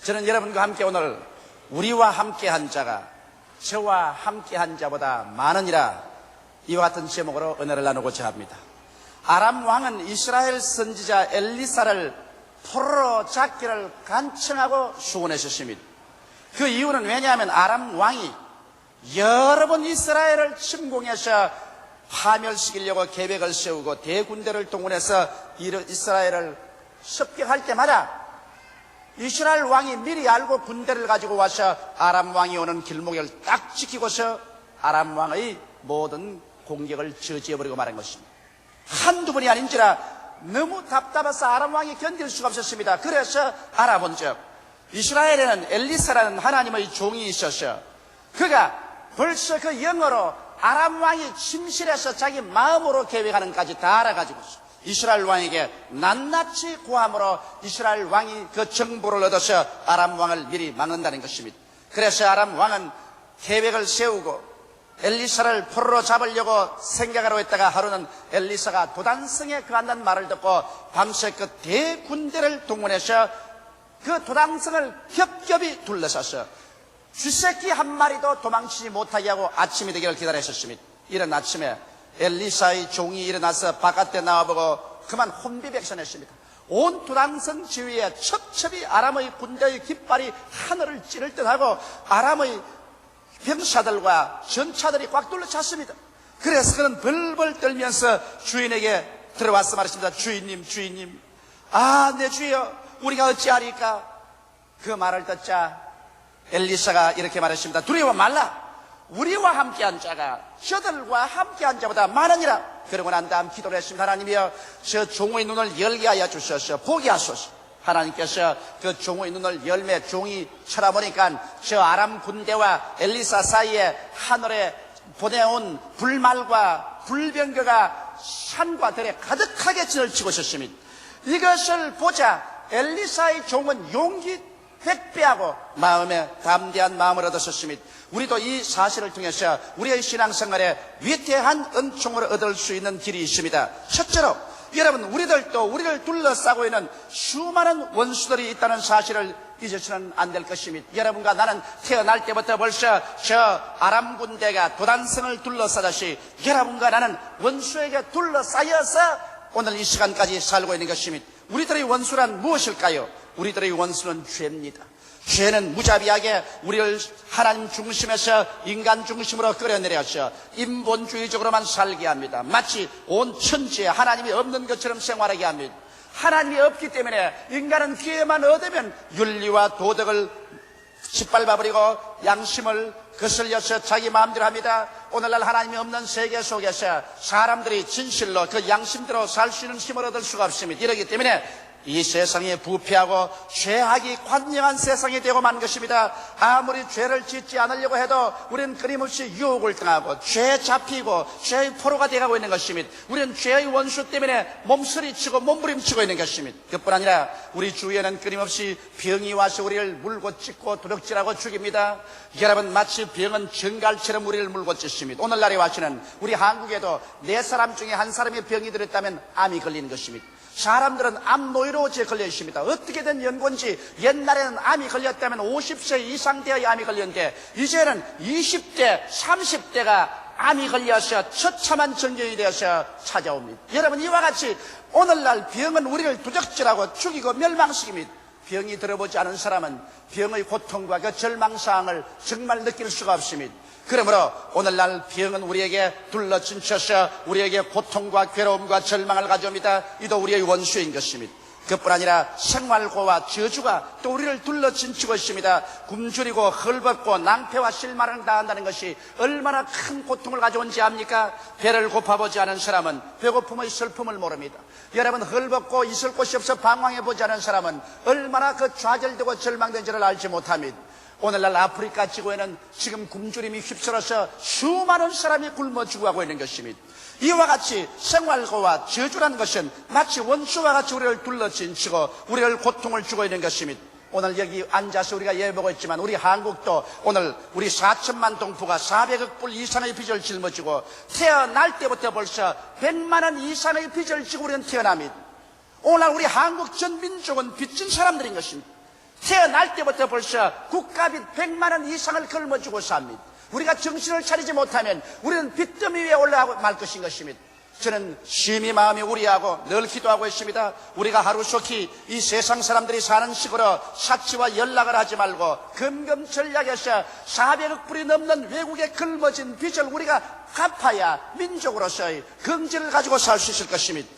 저는 여러분과 함께 오늘 우리와 함께한 자가 저와 함께한 자보다 많으니라 이와 같은 제목으로 은혜를 나누고자 합니다. 아람 왕은 이스라엘 선지자 엘리사를 포로로 잡기를 간청하고 수원하셨습니다. 그 이유는 왜냐하면 아람 왕이 여러 번 이스라엘을 침공해서 파멸시키려고 계획을 세우고 대군대를 동원해서 이스라엘을 습격할 때마다 이스라엘 왕이 미리 알고 군대를 가지고 와서 아람 왕이 오는 길목을 딱 지키고서 아람 왕의 모든 공격을 저지해버리고 말한 것입니다. 한두 번이 아닌지라 너무 답답해서 아람 왕이 견딜 수가 없었습니다. 그래서 알아본 적 이스라엘에는 엘리사라는 하나님의 종이 있어서 그가 벌써 그 영어로 아람 왕이 침실해서 자기 마음으로 계획하는 것까지 다 알아가지고 이스라엘 왕에게 낱낱이 고함으로 이스라엘 왕이 그 정보를 얻어서 아람 왕을 미리 막는다는 것입니다. 그래서 아람 왕은 계획을 세우고 엘리사를 포로로 잡으려고 생각하러 했다가 하루는 엘리사가 도단성에 거한다는 말을 듣고 밤새 그 대군대를 동원해서 그 도단성을 겹겹이 둘러싸서 쥐새끼 한 마리도 도망치지 못하게 하고 아침이 되기를 기다렸었습니다. 이런 아침에 엘리사의 종이 일어나서 바깥에 나와보고 그만 혼비백산했습니다. 온 도단성 지위에 첩첩이 아람의 군대의 깃발이 하늘을 찌를 듯하고 아람의 병사들과 전차들이 꽉 둘러찼습니다. 그래서 그는 벌벌 떨면서 주인에게 들어와서 말했습니다. 주인님, 내 주여, 우리가 어찌하리까? 그 말을 듣자 엘리사가 이렇게 말했습니다. 두려워 말라. 우리와 함께한 자가 저들과 함께한 자보다 많으니라. 그러고 난 다음 기도를 했습니다. 하나님이여, 저 종의 눈을 열게 하여 주셔서 보게 하소서. 하나님께서 그 종의 눈을 열매 종이 쳐다보니까 저 아람 군대와 엘리사 사이에 하늘에 보내온 불말과 불병거가 산과 들에 가득하게 지널치고 있었습니다. 이것을 보자 엘리사의 종은 용기 100배하고 마음에 담대한 마음을 얻었습니다. 우리도 이 사실을 통해서 우리의 신앙생활에 위대한 은총을 얻을 수 있는 길이 있습니다. 첫째로 여러분, 우리들도 우리를 둘러싸고 있는 수많은 원수들이 있다는 사실을 잊어서는 안 될 것입니다. 여러분과 나는 태어날 때부터 벌써 저 아람 군대가 도단성을 둘러싸듯이 여러분과 나는 원수에게 둘러싸여서 오늘 이 시간까지 살고 있는 것입니다. 우리들의 원수란 무엇일까요? 우리들의 원수는 죄입니다. 죄는 무자비하게 우리를 하나님 중심에서 인간 중심으로 끌어내려서 인본주의적으로만 살게 합니다. 마치 온 천지에 하나님이 없는 것처럼 생활하게 합니다. 하나님이 없기 때문에 인간은 기회만 얻으면 윤리와 도덕을 짓밟아버리고 양심을 거슬려서 자기 마음대로 합니다. 오늘날 하나님이 없는 세계 속에서 사람들이 진실로 그 양심대로 살 수 있는 힘을 얻을 수가 없습니다. 이러기 때문에 이 세상이 부패하고 죄악이 관영한 세상이 되고 만 것입니다. 아무리 죄를 짓지 않으려고 해도 우리는 끊임없이 유혹을 당하고 죄에 잡히고 죄의 포로가 되어가고 있는 것입니다. 우리는 죄의 원수 때문에 몸서리치고 몸부림치고 있는 것입니다. 그뿐 아니라 우리 주위에는 끊임없이 병이 와서 우리를 물고 찢고 도둑질하고 죽입니다. 여러분, 마치 병은 정갈처럼 우리를 물고 찢습니다. 오늘날에 와서는 우리 한국에도 4사람 중에 1사람이 병이 들었다면 암이 걸리는 것입니다. 사람들은 암노이로제에 걸려 있습니다. 어떻게든 연고인지 옛날에는 암이 걸렸다면 50세 이상 되어야 암이 걸렸는데 이제는 20대, 30대가 암이 걸려서 처참한 전쟁이 되어서 찾아옵니다. 여러분, 이와 같이 오늘날 병은 우리를 두적질하고 죽이고 멸망시킵니다. 병이 들어보지 않은 사람은 병의 고통과 그 절망사항을 정말 느낄 수가 없습니다. 그러므로 오늘날 병은 우리에게 둘러친쳐서 우리에게 고통과 괴로움과 절망을 가져옵니다. 이도 우리의 원수인 것입니다. 그뿐 아니라 생활고와 저주가 또 우리를 둘러친치고 있습니다. 굶주리고 헐벗고 낭패와 실망을 당한다는 것이 얼마나 큰 고통을 가져온지 압니까? 배를 고파보지 않은 사람은 배고픔의 슬픔을 모릅니다. 여러분, 헐벗고 있을 곳이 없어 방황해보지 않은 사람은 얼마나 그 좌절되고 절망된지를 알지 못합니다. 오늘날 아프리카 지구에는 지금 굶주림이 휩쓸어서 수많은 사람이 굶어 죽어가고 있는 것입니다. 이와 같이 생활고와 저주라는 것은 마치 원수와 같이 우리를 둘러친치고 우리를 고통을 주고 있는 것입니다. 오늘 여기 앉아서 우리가 예보고 있지만 우리 한국도 오늘 우리 4천만 동포가 400억 불 이상의 빚을 짊어지고 태어날 때부터 벌써 100만 원 이상의 빚을 지고 우리는 태어납니다. 오늘 우리 한국 전 민족은 빚진 사람들인 것입니다. 태어날 때부터 벌써 국가빚 100만 원 이상을 걸머쥐고 삽니다. 우리가 정신을 차리지 못하면 우리는 빚더미 위에 올라가고 말 것인 것입니다. 저는 심히 마음이 우려하고 늘 기도하고 있습니다. 우리가 하루속히 이 세상 사람들이 사는 식으로 사치와 연락을 하지 말고 금검전략에서 400억 불이 넘는 외국에 걸머진 빚을 우리가 갚아야 민족으로서의 긍지를 가지고 살 수 있을 것입니다.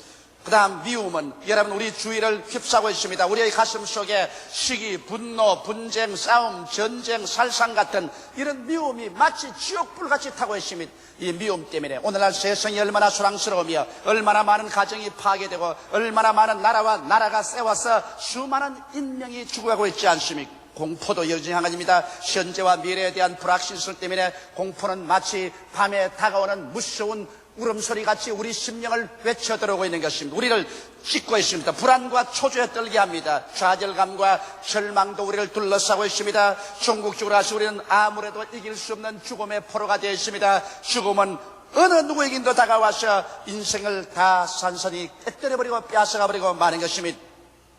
그 다음 미움은 여러분 우리 주위를 휩싸고 있습니다. 우리의 가슴 속에 시기, 분노, 분쟁, 싸움, 전쟁, 살상 같은 이런 미움이 마치 지옥불같이 타고 있습니다. 이 미움 때문에 오늘날 세상이 얼마나 소랑스러우며 얼마나 많은 가정이 파괴되고 얼마나 많은 나라와 나라가 세워서 수많은 인명이 죽어가고 있지 않습니까? 공포도 여전히 한 가지입니다. 현재와 미래에 대한 불확실성 때문에 공포는 마치 밤에 다가오는 무서운 울음소리같이 우리 심령을 외쳐 들어오고 있는 것입니다. 우리를 찢고 있습니다. 불안과 초조에 떨게 합니다. 좌절감과 절망도 우리를 둘러싸고 있습니다. 종국적으로 하시 우리는 아무래도 이길 수 없는 죽음의 포로가 되어 있습니다. 죽음은 어느 누구에게도 다가와서 인생을 다 산산히 깨뜨려버리고 빼앗아가버리고 마는 것입니다.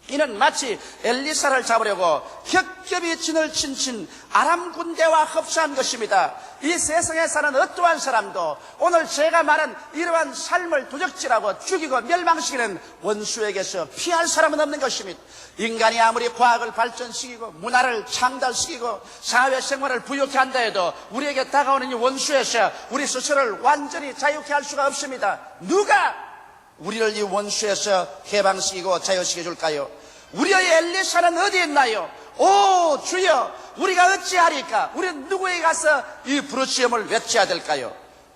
이는 마치 엘리사를 잡으려고 겹겹이 진을 친친 아람 군대와 흡사한 것입니다. 이 세상에 사는 어떠한 사람도 오늘 제가 말한 이러한 삶을 도적질하고 죽이고 멸망시키는 원수에게서 피할 사람은 없는 것입니다. 인간이 아무리 과학을 발전시키고 문화를 창달시키고 사회생활을 부유케 한다 해도 우리에게 다가오는 이 원수에서 우리 스스로를 완전히 자유케 할 수가 없습니다. 누가 우리를 이 원수에서 해방시키고 자유시켜 줄까요? 우리의 엘리사는 어디에 있나요? 오 주여, 우리가 어찌하리까? 우리는 누구에게 가서 이 부르짖음을 외쳐야 될까요?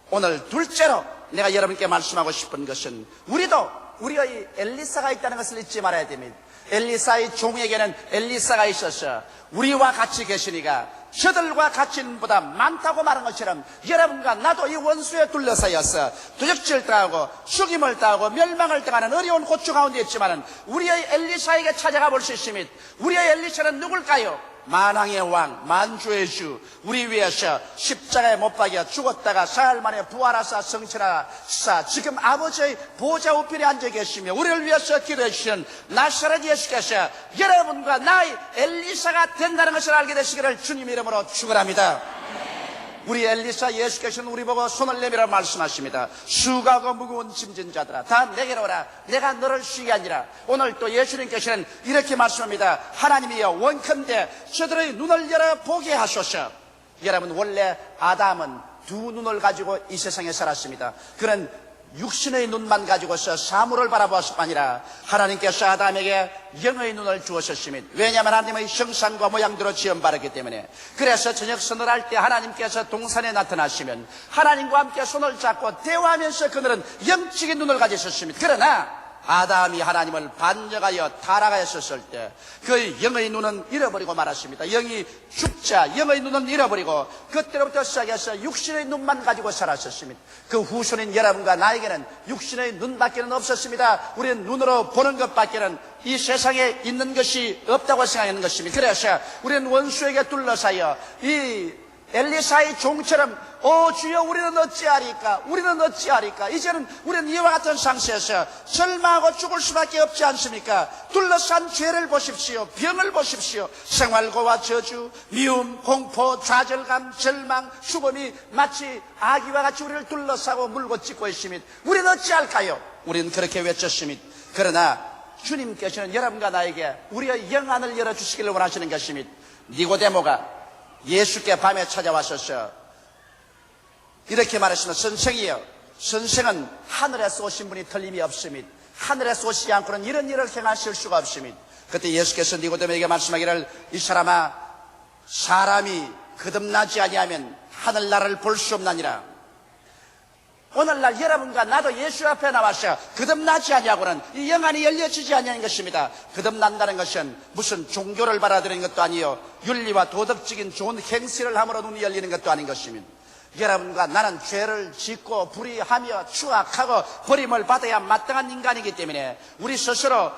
오늘 둘째로 내가 여러분께 말씀하고 싶은 것은 우리도 우리의 엘리사가 있다는 것을 잊지 말아야 됩니다. 엘리사의 종에게는 엘리사가 있어서 우리와 같이 계시니까 저들과 같이보다 많다고 말한 것처럼 여러분과 나도 이 원수에 둘러싸여서 도적질을 당하고 죽임을 당하고 멸망을 당하는 어려운 고충 가운데 있지만 우리의 엘리사에게 찾아가 볼 수 있습니다. 우리의 엘리사는 누굴까요? 만왕의 왕, 만주의 주, 우리 위해서 십자가에 못 박여 죽었다가 사흘 만에 부활하사 성천하사 지금 아버지의 보좌 우편에 앉아 계시며 우리를 위해서 기도해 주시는 나사렛 예수께서 여러분과 나의 엘리사가 된다는 것을 알게 되시기를 주님 이름으로 축원합니다. 우리 엘리사 예수께서는 우리 보고 손을 내밀어 말씀하십니다. 수고하고 무거운 짐진 자들아 다 내게로 오라. 내가 너를 쉬게 하니라. 오늘 또 예수님께서는 이렇게 말씀합니다. 하나님이여 원컨대 저들의 눈을 열어 보게 하소서. 여러분 원래 아담은 두 눈을 가지고 이 세상에 살았습니다. 그는 육신의 눈만 가지고서 사물을 바라보았을 뿐 아니라 하나님께서 아담에게 영의 눈을 주었습니다. 왜냐하면 하나님의 형상과 모양대로 지음받았기 때문에. 그래서 저녁 선언할 때 하나님께서 동산에 나타나시면 하나님과 함께 손을 잡고 대화하면서 그들은 영적인 눈을 가졌습니다. 그러나 아담이 하나님을 반역하여 타락하였을 때 그의 영의 눈은 잃어버리고 말았습니다. 영이 죽자 영의 눈은 잃어버리고 그때로부터 시작해서 육신의 눈만 가지고 살았었습니다. 그 후손인 여러분과 나에게는 육신의 눈밖에는 없었습니다. 우리는 눈으로 보는 것밖에는 이 세상에 있는 것이 없다고 생각하는 것입니다. 그래서 우리는 원수에게 둘러싸여 이 엘리사의 종처럼 주여 우리는 어찌하리까? 우리는 어찌하리까? 이제는 우리는 이와 같은 상태에서 절망하고 죽을 수밖에 없지 않습니까? 둘러싼 죄를 보십시오. 병을 보십시오. 생활고와 저주, 미움, 공포, 좌절감, 절망, 죽음이 마치 아기와 같이 우리를 둘러싸고 물고 찢고 있습니다. 우리는 어찌할까요? 우리는 그렇게 외쳤습니다. 그러나 주님께서는 여러분과 나에게 우리의 영안을 열어주시기를 원하시는 것입니다. 니고데모가 예수께 밤에 찾아와셔서 이렇게 말했습니다. 선생이여, 선생은 하늘에서 오신 분이 틀림이 없습니다. 하늘에서 오시지 않고는 이런 일을 행하실 수가 없습니다. 그때 예수께서 니고데모에게 말씀하기를 이 사람아, 사람이 거듭나지 아니하면 하늘나라를 볼 수 없나니라. 오늘날 여러분과 나도 예수 앞에 나와서 거듭나지 아니하고는 이 영안이 열려지지 아니하는 것입니다. 거듭난다는 것은 무슨 종교를 받아들이는 것도 아니요 윤리와 도덕적인 좋은 행실을 함으로 눈이 열리는 것도 아닌 것입니다. 여러분과 나는 죄를 짓고 불의하며 추악하고 버림을 받아야 마땅한 인간이기 때문에 우리 스스로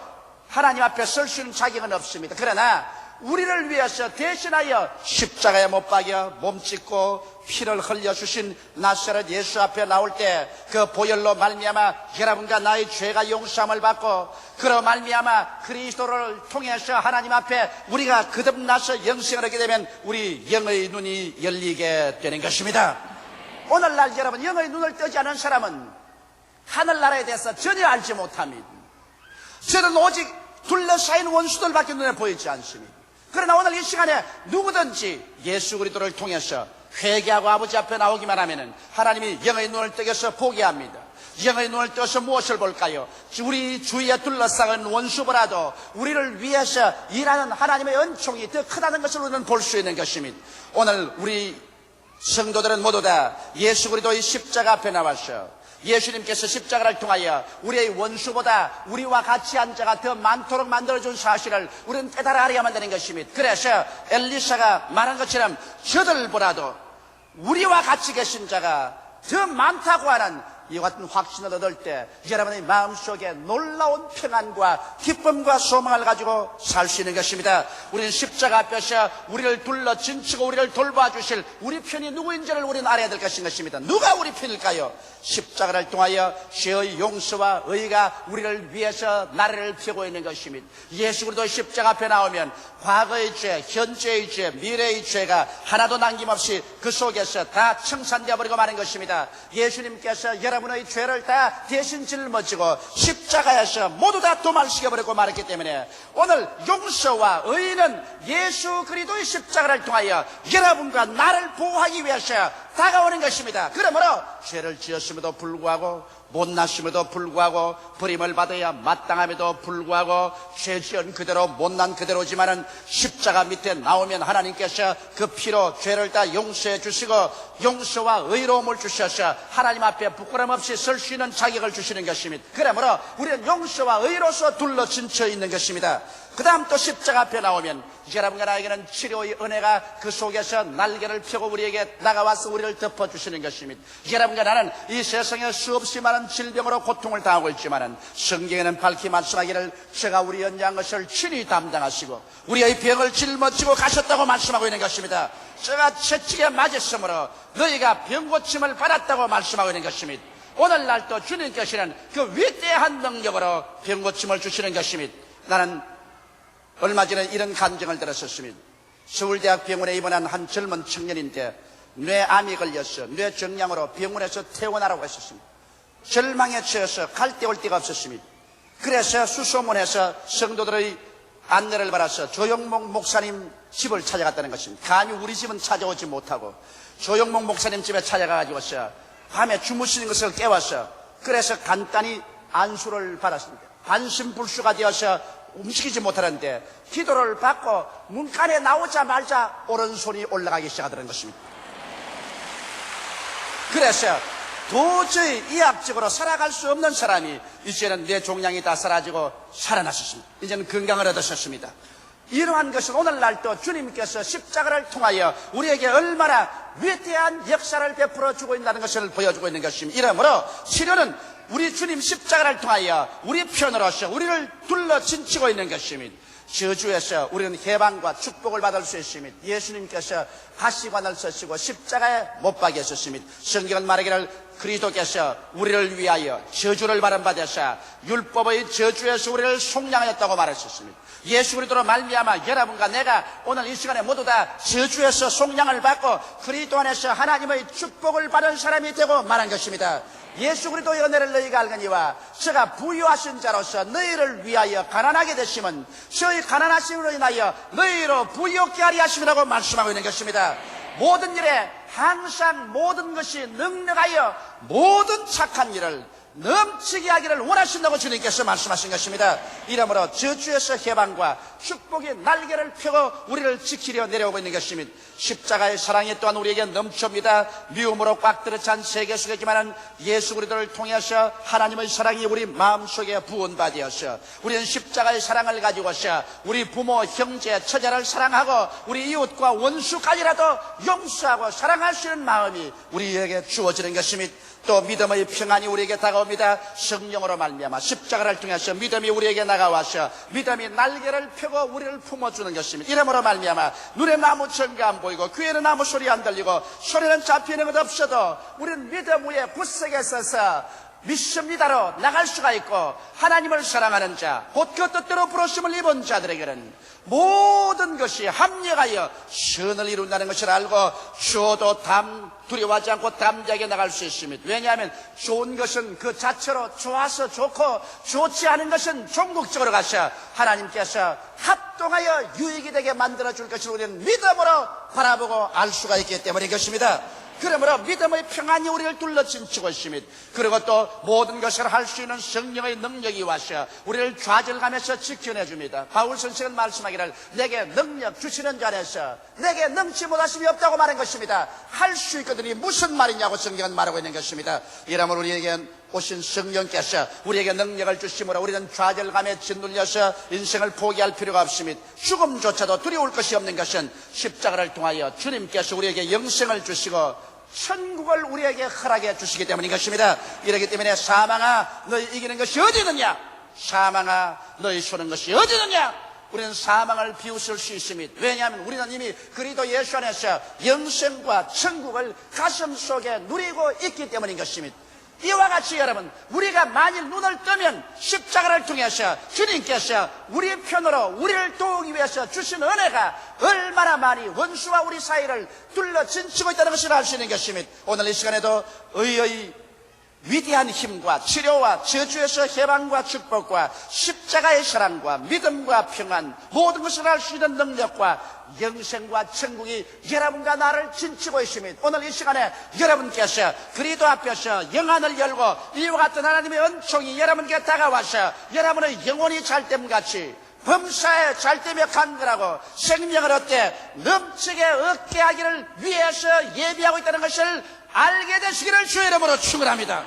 하나님 앞에 설 수 있는 자격은 없습니다. 그러나 우리를 위해서 대신하여 십자가에 못 박여 몸짓고 피를 흘려주신 나사렛 예수 앞에 나올 때 그 보혈로 말미암아 여러분과 나의 죄가 용서함을 받고 그로 말미암아 그리스도를 통해서 하나님 앞에 우리가 거듭나서 영생을 하게 되면 우리 영의 눈이 열리게 되는 것입니다. 오늘날 여러분, 영의 눈을 뜨지 않은 사람은 하늘나라에 대해서 전혀 알지 못합니다. 저는 오직 둘러싸인 원수들밖에 눈에 보이지 않습니다. 그러나 오늘 이 시간에 누구든지 예수 그리스도를 통해서 회개하고 아버지 앞에 나오기만 하면은 하나님이 영의 눈을 뜨겨서 보게 합니다. 영의 눈을 떠서 무엇을 볼까요? 우리 주위에 둘러싸인 원수보다도 우리를 위해서 일하는 하나님의 은총이 더 크다는 것을 우리는 볼 수 있는 것입니다. 오늘 우리 성도들은 모두 다 예수 그리스도의 십자가 앞에 나와서 예수님께서 십자가를 통하여 우리의 원수보다 우리와 같이 한 자가 더 많도록 만들어준 사실을 우리는 깨달아야만 되는 것입니다. 그래서 엘리사가 말한 것처럼 저들보다도 우리와 같이 계신 자가 더 많다고 하는 이와 같은 확신을 얻을 때 여러분의 마음속에 놀라운 평안과 기쁨과 소망을 가지고 살 수 있는 것입니다. 우리는 십자가 앞에서 우리를 둘러 진치고 우리를 돌봐주실 우리 편이 누구인지를 우리는 알아야 될 것입니다. 누가 우리 편일까요? 십자가를 통하여 죄의 용서와 의가 우리를 위해서 나래를 펴고 있는 것입니다. 예수 그리스도 십자가 앞에 나오면 과거의 죄, 현재의 죄, 미래의 죄가 하나도 남김없이 그 속에서 다 청산되어 버리고 마는 것입니다. 예수님께서 여러분의 죄를 다 대신 짊어지고 십자가에서 모두 다 도말시켜버리고 말았기 때문에 오늘 용서와 의는 예수 그리스도의 십자가를 통하여 여러분과 나를 보호하기 위해서 다가오는 것입니다. 그러므로 죄를 지었음에도 불구하고 못났음에도 불구하고 버림을 받아야 마땅함에도 불구하고 죄 지은 그대로 못난 그대로지만은 십자가 밑에 나오면 하나님께서 그 피로 죄를 다 용서해 주시고 용서와 의로움을 주셔서 하나님 앞에 부끄럼 없이 설 수 있는 자격을 주시는 것입니다. 그러므로 우리는 용서와 의로서 둘러 진쳐 있는 것입니다. 그 다음 또 십자가 앞에 나오면 여러분과 나에게는 치료의 은혜가 그 속에서 날개를 펴고 우리에게 나가와서 우리를 덮어주시는 것입니다. 여러분과 나는 이 세상에 수없이 많은 질병으로 고통을 당하고 있지만은 성경에는 밝히 말씀하기를 제가 우리 연장한 것을 친히 담당하시고 우리의 병을 짊어지고 가셨다고 말씀하고 있는 것입니다. 제가 채찍에 맞았으므로 너희가 병고침을 받았다고 말씀하고 있는 것입니다. 오늘날 또 주님께서는 그 위대한 능력으로 병고침을 주시는 것입니다. 나는 얼마 전에 이런 간증을 들었었습니다. 서울대학 병원에 입원한 한 젊은 청년인데 뇌암이 걸려서 뇌정량으로 병원에서 퇴원하라고 했었습니다. 절망에 처해서 갈 데 올 데가 없었습니다. 그래서 수소문해서 성도들의 안내를 받아서 조영목 목사님 집을 찾아갔다는 것입니다. 감히 우리 집은 찾아오지 못하고 조영목 목사님 집에 찾아가가지고서 밤에 주무시는 것을 깨워서 그래서 간단히 안수를 받았습니다. 반신불수가 되어서 움직이지 못하는데 기도를 받고 문간에 나오자마자 오른손이 올라가기 시작하더라는 것입니다. 그래서 도저히 이학적으로 살아갈 수 없는 사람이 이제는 뇌 종양이 다 사라지고 살아나셨습니다. 이제는 건강을 얻으셨습니다. 이러한 것은 오늘날 또 주님께서 십자가를 통하여 우리에게 얼마나 위대한 역사를 베풀어 주고 있다는 것을 보여주고 있는 것입니다. 이러므로 치료는 우리 주님 십자가를 통하여 우리 편으로서 우리를 둘러 진치고 있는 것입니다. 저주에서 우리는 해방과 축복을 받을 수 있습니다. 예수님께서 가시관을 쓰시고 십자가에 못 박이셨습니다. 성경은 말하기를 그리스도께서 우리를 위하여 저주를 받으사 율법의 저주에서 우리를 속량하였다고 말하셨습니다. 예수 그리스도로 말미암아 여러분과 내가 오늘 이 시간에 모두 다 저주에서 속량을 받고 그리스도 안에서 하나님의 축복을 받은 사람이 되고 말한 것입니다. 예수 그리스도의 은혜를 너희가 알거니와 저가 부유하신 자로서 너희를 위하여 가난하게 되심은 저희 가난하심으로 인하여 너희로 부유하게 하리 하심이라고 말씀하고 있는 것입니다. 모든 일에 항상 모든 것이 능력하여 모든 착한 일을 넘치게 하기를 원하신다고 주님께서 말씀하신 것입니다. 이러므로 저주에서 해방과 축복의 날개를 펴고 우리를 지키려 내려오고 있는 것입니다. 십자가의 사랑이 또한 우리에게 넘쳐옵니다. 미움으로 꽉 들어찬 세계 속이지만 예수 그리스도를 통해서 하나님의 사랑이 우리 마음속에 부은바되어서 우리는 십자가의 사랑을 가지고서 우리 부모, 형제, 처자를 사랑하고 우리 이웃과 원수까지라도 용서하고 사랑할 수 있는 마음이 우리에게 주어지는 것입니다. 또 믿음의 평안이 우리에게 다가옵니다. 성령으로 말미암아 십자가를 통해서 믿음이 우리에게 나가와서 믿음이 날개를 펴고 우리를 품어주는 것입니다. 이러므로 말미암아 눈에는 아무 증거 안 보이고 귀에는 아무 소리 안 들리고 소리는 잡히는 것 없어도 우리는 믿음 위에 굳세게 서서 믿습니다로 나갈 수가 있고, 하나님을 사랑하는 자, 곧 그 뜻대로 부르심을 입은 자들에게는 모든 것이 합력하여 선을 이룬다는 것을 알고 주어도 두려워하지 않고 담대하게 나갈 수 있습니다. 왜냐하면 좋은 것은 그 자체로 좋아서 좋고, 좋지 않은 것은 종국적으로 가서 하나님께서 합동하여 유익이 되게 만들어줄 것을 우리는 믿음으로 바라보고 알 수가 있기 때문인 것입니다. 그러므로 믿음의 평안이 우리를 둘러진치고 있습니다. 그리고 또 모든 것을 할 수 있는 성령의 능력이 와서 우리를 좌절감에서 지켜내줍니다. 바울 선생은 말씀하기를 내게 능력 주시는 자 안에서 내게 능치 못하심이 없다고 말한 것입니다. 할 수 있거든이 무슨 말이냐고 성경은 말하고 있는 것입니다. 이러므로 우리에게 오신 성령께서 우리에게 능력을 주심으로 우리는 좌절감에 짓눌려서 인생을 포기할 필요가 없습니다. 죽음조차도 두려울 것이 없는 것은 십자가를 통하여 주님께서 우리에게 영생을 주시고 천국을 우리에게 허락해 주시기 때문인 것입니다. 이렇기 때문에 사망아 너희 이기는 것이 어디 있느냐, 사망아 너희 쏘는 것이 어디 있느냐, 우리는 사망을 비웃을 수 있습니다. 왜냐하면 우리는 이미 그리스도 예수 안에서 영생과 천국을 가슴속에 누리고 있기 때문인 것입니다. 이와 같이 여러분, 우리가 만일 눈을 뜨면 십자가를 통해서 주님께서 우리 편으로 우리를 도우기 위해서 주신 은혜가 얼마나 많이 원수와 우리 사이를 둘러진치고 있다는 것을 알 수 있는 것입니다. 오늘 이 시간에도 의의 위대한 힘과 치료와 저주에서 해방과 축복과 십자가의 사랑과 믿음과 평안, 모든 것을 알 수 있는 능력과 영생과 천국이 여러분과 나를 진치고 있습니다. 오늘 이 시간에 여러분께서 그리스도 앞에서 영안을 열고 이와 같은 하나님의 은총이 여러분께 다가와서 여러분의 영혼이 잘됨같이 범사에 잘되며 간절하고 생명을 얻되 넘치게 얻게 하기를 위해서 예비하고 있다는 것을 알게 되시기를 주의 이름으로 축원합니다.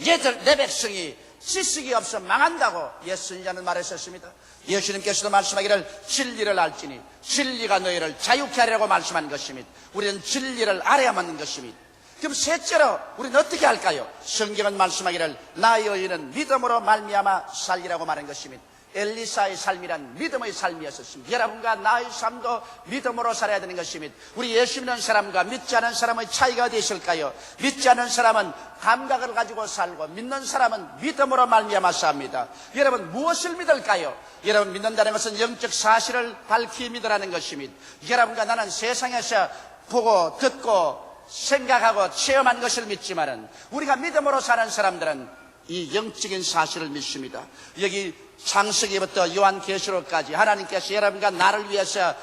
얘들 내 백성이 지식이 없어 망한다고 예수님은 말했었습니다. 예수님께서도 말씀하기를 진리를 알지니 진리가 너희를 자유케 하리라고 말씀한 것입니다. 우리는 진리를 알아야만 하는 것입니다. 그럼 셋째로 우리는 어떻게 할까요? 성경은 말씀하기를 나의 의인은 믿음으로 말미암아 살리라고 말한 것입니다. 엘리사의 삶이란 믿음의 삶이었습니다. 여러분과 나의 삶도 믿음으로 살아야 되는 것입니다. 우리 예수 믿는 사람과 믿지 않은 사람의 차이가 어디 있을까요? 믿지 않은 사람은 감각을 가지고 살고 믿는 사람은 믿음으로 말미암아 삽니다. 여러분 무엇을 믿을까요? 여러분 믿는다는 것은 영적 사실을 밝히 믿으라는 것입니다. 여러분과 나는 세상에서 보고 듣고 생각하고 체험한 것을 믿지만은 우리가 믿음으로 사는 사람들은 이 영적인 사실을 믿습니다. 여기 창세기부터 요한계시록까지 하나님께서 여러분과 나를 위해서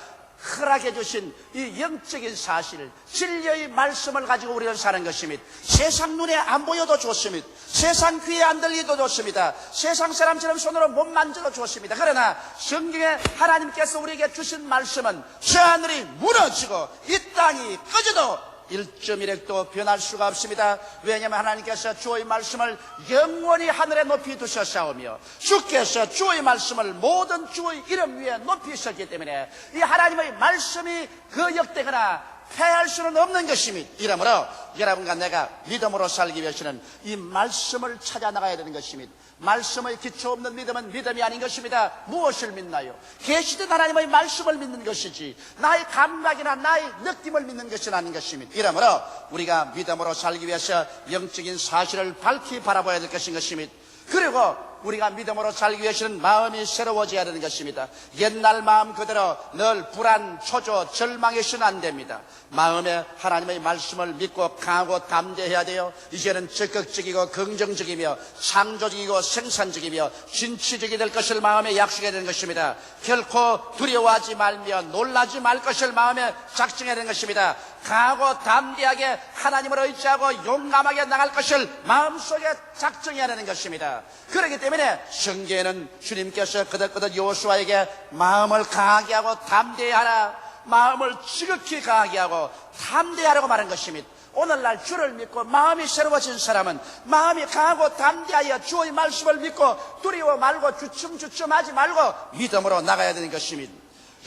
허락해 주신 이 영적인 사실, 진리의 말씀을 가지고 우리는 사는 것입니다. 세상 눈에 안 보여도 좋습니다. 세상 귀에 안 들리도 좋습니다. 세상 사람처럼 손으로 못 만져도 좋습니다. 그러나 성경에 하나님께서 우리에게 주신 말씀은 저 하늘이 무너지고 이 땅이 꺼져도 1.1핵도 변할 수가 없습니다. 왜냐하면 하나님께서 주의 말씀을 영원히 하늘에 높이 두셨사오며 주께서 주의 말씀을 모든 주의 이름 위에 높이셨기 때문에 이 하나님의 말씀이 거역되거나 패할 수는 없는 것입니다. 이러므로 여러분과 내가 믿음으로 살기 위해서는 이 말씀을 찾아 나가야 되는 것입니다. 말씀의 기초 없는 믿음은 믿음이 아닌 것입니다. 무엇을 믿나요? 계시된 하나님의 말씀을 믿는 것이지 나의 감각이나 나의 느낌을 믿는 것은 아닌 것입니다. 이러므로 우리가 믿음으로 살기 위해서 영적인 사실을 밝히 바라봐야 될 것인 것입니다. 그리고 우리가 믿음으로 살기 위해서는 마음이 새로워져야 되는 것입니다. 옛날 마음 그대로 늘 불안, 초조, 절망해서는 안 됩니다. 마음에 하나님의 말씀을 믿고 강하고 담대해야 돼요. 이제는 적극적이고 긍정적이며 창조적이고 생산적이며 진취적이 될 것을 마음에 약속해야 되는 것입니다. 결코 두려워하지 말며 놀라지 말 것을 마음에 작정해야 되는 것입니다. 강하고 담대하게 하나님을 의지하고 용감하게 나갈 것을 마음속에 작정해야 되는 것입니다. 그렇기 때문에 성경에는 주님께서 거듭거듭 여호수아에게 마음을 강하게 하고 담대하라, 마음을 지극히 강하게 하고 담대하라고 말한 것입니다. 오늘날 주를 믿고 마음이 새로워진 사람은 마음이 강하고 담대하여 주의 말씀을 믿고 두려워 말고 주춤주춤하지 말고 믿음으로 나가야 되는 것입니다.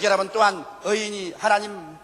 여러분 또한 의인이 하나님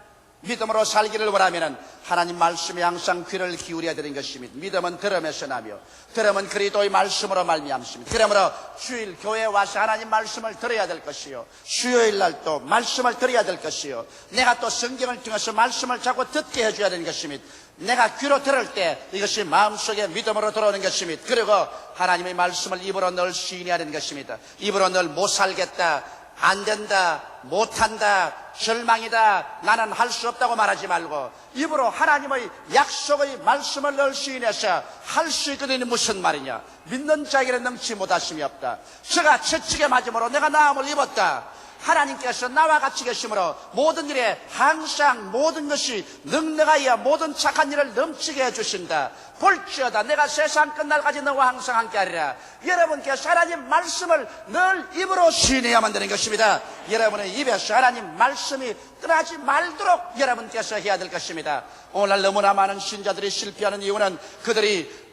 믿음으로 살기를 원하면 하나님 말씀에 항상 귀를 기울여야 되는 것입니다. 믿음은 들음에서 나며 들음은 그리스도의 말씀으로 말미암습니다. 그러므로 주일 교회에 와서 하나님 말씀을 들어야 될 것이요, 수요일 날 또 말씀을 들어야 될 것이요, 내가 또 성경을 통해서 말씀을 자꾸 듣게 해줘야 되는 것입니다. 내가 귀로 들을 때 이것이 마음속에 믿음으로 들어오는 것입니다. 그리고 하나님의 말씀을 입으로 늘 시인해야 되는 것입니다. 입으로 늘 못 살겠다, 안 된다, 못한다, 절망이다, 나는 할 수 없다고 말하지 말고 입으로 하나님의 약속의 말씀을 늘 시인해서 할 수 있거든요. 무슨 말이냐? 믿는 자에게는 능치 못하심이 없다. 저가 채찍에 맞음으로 내가 나음을 입었다. 하나님께서 나와 같이 계심으로 모든 일에 항상 모든 것이 능력하여 모든 착한 일을 넘치게 해주신다. 볼지어다 내가 세상 끝날까지 너와 항상 함께하리라. 여러분께서 하나님 말씀을 늘 입으로 시인해야만 되는 것입니다. 여러분의 입에서 하나님 말씀이 떠나지 말도록 여러분께서 해야 될 것입니다. 오늘날 너무나 많은 신자들이 실패하는 이유는 그들이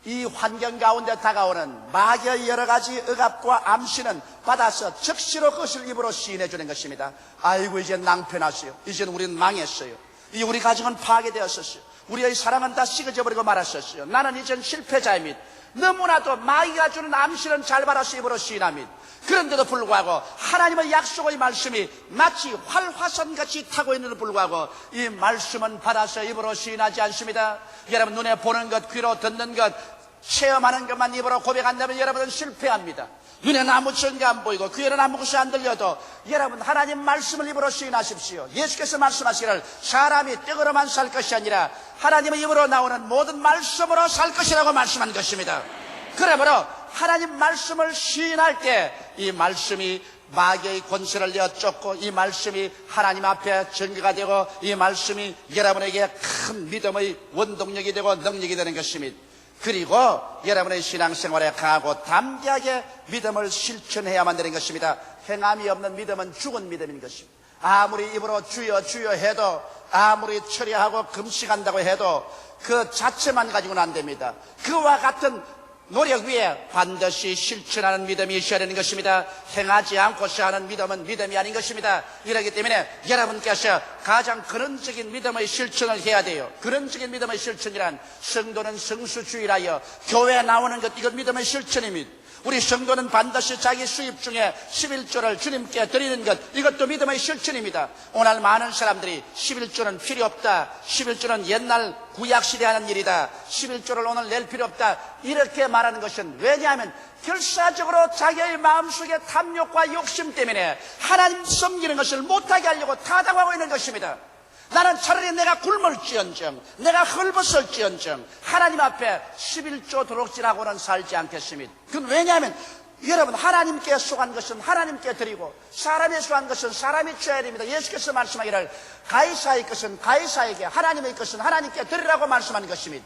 이 환경 가운데 다가오는 마귀의 여러 가지 억압과 암시는 받아서 즉시로 그것을 입으로 시인해 주는 것입니다. 아이고 이제 낭패났어요. 이제는 우리는 망했어요. 이 우리 가정은 파괴되었었어요. 우리의 사랑은 다 식어져 버리고 말았었어요. 나는 이젠 실패자입니다. 너무나도 마귀가 주는 암시는 잘 받아서 입으로 시인합니다. 그런데도 불구하고 하나님의 약속의 말씀이 마치 활화선같이 타고 있는데도 불구하고 이 말씀은 받아서 입으로 시인하지 않습니다. 여러분 눈에 보는 것, 귀로 듣는 것, 체험하는 것만 입으로 고백한다면 여러분은 실패합니다. 눈에는 아무것도 안 보이고 귀에는 아무것이 안 들려도 여러분 하나님 말씀을 입으로 시인하십시오. 예수께서 말씀하시기를 사람이 떡으로만 살 것이 아니라 하나님의 입으로 나오는 모든 말씀으로 살 것이라고 말씀한 것입니다. 그러므로 하나님 말씀을 시인할 때 이 말씀이 마귀의 권세를 내어쫓고 이 말씀이 하나님 앞에 증거가 되고 이 말씀이 여러분에게 큰 믿음의 원동력이 되고 능력이 되는 것입니다. 그리고 여러분의 신앙생활에 강하고 담대하게 믿음을 실천해야만 되는 것입니다. 행함이 없는 믿음은 죽은 믿음인 것입니다. 아무리 입으로 주여 주여 해도 아무리 철야하고 금식한다고 해도 그 자체만 가지고는 안 됩니다. 그와 같은 노력 위에 반드시 실천하는 믿음이 있어야 되는 것입니다. 행하지 않고서 하는 믿음은 믿음이 아닌 것입니다. 이렇기 때문에 여러분께서 가장 근원적인 믿음의 실천을 해야 돼요. 근원적인 믿음의 실천이란 성도는 성수주의라여 교회에 나오는 것, 이건 믿음의 실천입니다. 우리 성도는 반드시 자기 수입 중에 11조를 주님께 드리는 것, 이것도 믿음의 실천입니다. 오늘 많은 사람들이 11조는 필요 없다, 11조는 옛날 구약시대 하는 일이다, 11조를 오늘 낼 필요 없다, 이렇게 말하는 것은 왜냐하면 결사적으로 자기의 마음속의 탐욕과 욕심 때문에 하나님 섬기는 것을 못하게 하려고 타당하고 있는 것입니다. 나는 차라리 내가 굶을지언정, 내가 헐벗을지언정 하나님 앞에 11조 도록질하고는 살지 않겠습니다. 그건 왜냐하면 여러분 하나님께 속한 것은 하나님께 드리고 사람에 속한 것은 사람이 줘야 됩니다. 예수께서 말씀하기를 가이사의 것은 가이사에게, 하나님의 것은 하나님께 드리라고 말씀한 것입니다.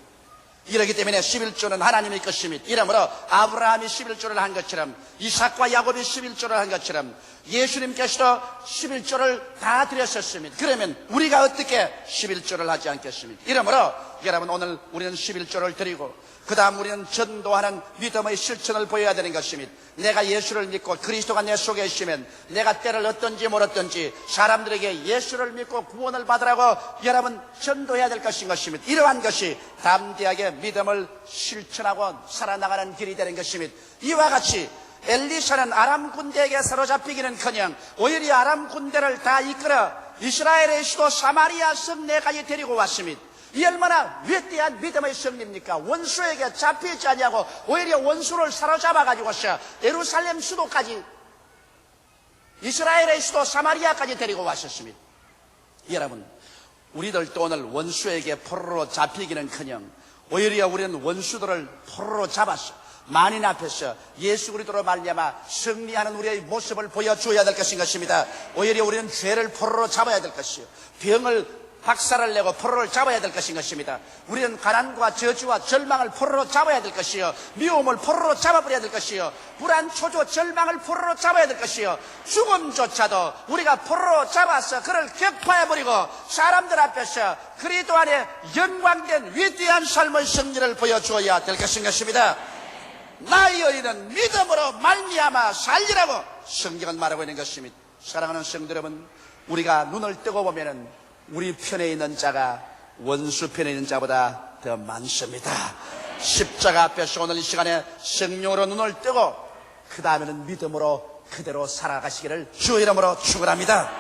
이러기 때문에 11조는 하나님의 것입니다. 이러므로 아브라함이 11조를 한 것처럼 이삭과 야곱이 11조를 한 것처럼 예수님께서도 11조를 다 드렸었습니다. 그러면 우리가 어떻게 11조를 하지 않겠습니까? 이러므로 여러분 오늘 우리는 11조를 드리고 그 다음 우리는 전도하는 믿음의 실천을 보여야 되는 것입니다. 내가 예수를 믿고 그리스도가 내 속에 있으면 내가 때를 얻든지 몰았든지 사람들에게 예수를 믿고 구원을 받으라고 여러분 전도해야 될 것인 것입니다. 이러한 것이 담대하게 믿음을 실천하고 살아나가는 길이 되는 것입니다. 이와 같이 엘리사는 아람 군대에게 사로잡히기는커녕 오히려 아람 군대를 다 이끌어 이스라엘의 수도 사마리아 성내까지 데리고 왔습니다. 이 얼마나 위대한 믿음의 승리입니까? 원수에게 잡히지 아니하고 오히려 원수를 사로잡아가지고서 예루살렘 수도까지, 이스라엘의 수도 사마리아까지 데리고 왔었습니다. 여러분, 우리들도 오늘 원수에게 포로로 잡히기는커녕 오히려 우리는 원수들을 포로로 잡았어 만인 앞에서 예수 그리스도로 말미암아 승리하는 우리의 모습을 보여주어야 될 것인 것입니다. 오히려 우리는 죄를 포로로 잡아야 될 것이요, 병을 박살을 내고 포로를 잡아야 될 것인 것입니다. 우리는 가난과 저주와 절망을 포로로 잡아야 될 것이요, 미움을 포로로 잡아버려야 될 것이요, 불안, 초조, 절망을 포로로 잡아야 될 것이요, 죽음조차도 우리가 포로로 잡아서 그를 격파해버리고 사람들 앞에서 그리스도 안에 영광된 위대한 삶의 승리를 보여주어야 될 것인 것입니다. 나의 의인은 믿음으로 말미암아 살리라고 성경은 말하고 있는 것입니다. 사랑하는 성도 여러분, 우리가 눈을 뜨고 보면은 우리 편에 있는 자가 원수 편에 있는 자보다 더 많습니다. 십자가 앞에서 오늘 이 시간에 성령으로 눈을 뜨고 그 다음에는 믿음으로 그대로 살아가시기를 주의 이름으로 축원합니다.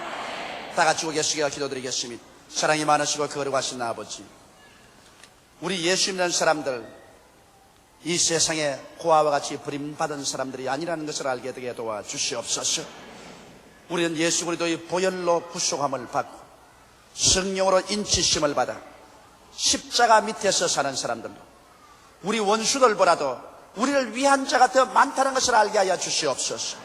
다 같이 오겠으기를 기도드리겠습니다. 사랑이 많으시고 거룩하신 아버지, 우리 예수 믿는 사람들, 이 세상에 고아와 같이 버림받은 사람들이 아니라는 것을 알게 되게 도와주시옵소서. 우리는 예수 그리스도의 보혈로 구속함을 받고 성령으로 인치심을 받아 십자가 밑에서 사는 사람들로 우리 원수들보다도 우리를 위한 자가 더 많다는 것을 알게 하여 주시옵소서.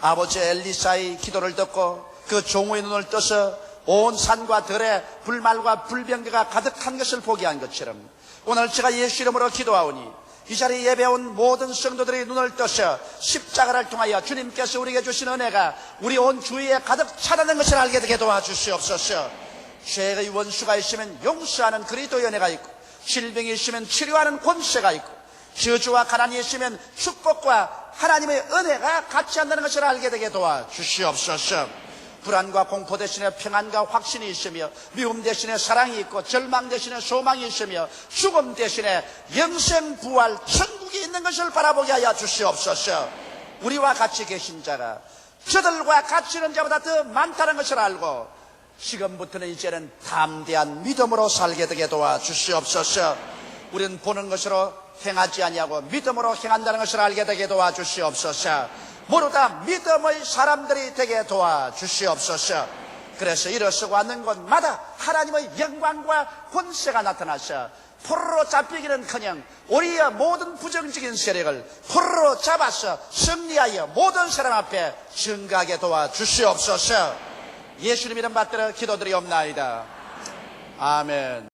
아버지 엘리사의 기도를 듣고 그 종의 눈을 떠서 온 산과 들에 불말과 불병거가 가득한 것을 보게 한 것처럼 오늘 제가 예수 이름으로 기도하오니 이 자리에 예배온 모든 성도들의 눈을 떠서 십자가를 통하여 주님께서 우리에게 주신 은혜가 우리 온 주위에 가득 차다는 것을 알게 되게 도와주시옵소서. 죄의 원수가 있으면 용서하는 그리스도의 은혜가 있고, 질병이 있으면 치료하는 권세가 있고, 저주와 가난이 있으면 축복과 하나님의 은혜가 같이 한다는 것을 알게 되게 도와주시옵소서. 불안과 공포 대신에 평안과 확신이 있으며, 미움 대신에 사랑이 있고, 절망 대신에 소망이 있으며, 죽음 대신에 영생 부활 천국이 있는 것을 바라보게 하여 주시옵소서. 우리와 같이 계신 자가 저들과 같이 있는 자보다 더 많다는 것을 알고 지금부터는 이제는 담대한 믿음으로 살게 되게 도와주시옵소서. 우리는 보는 것으로 행하지 아니하고 믿음으로 행한다는 것을 알게 되게 도와주시옵소서. 모두 다 믿음의 사람들이 되게 도와주시옵소서. 그래서 일어서고 앉는 곳마다 하나님의 영광과 권세가 나타나서 포로로 잡히기는커녕 우리의 모든 부정적인 세력을 포로로 잡아서 승리하여 모든 사람 앞에 증거하게 도와주시옵소서. 예수님 이름 받들어 기도드리옵나이다. 아멘.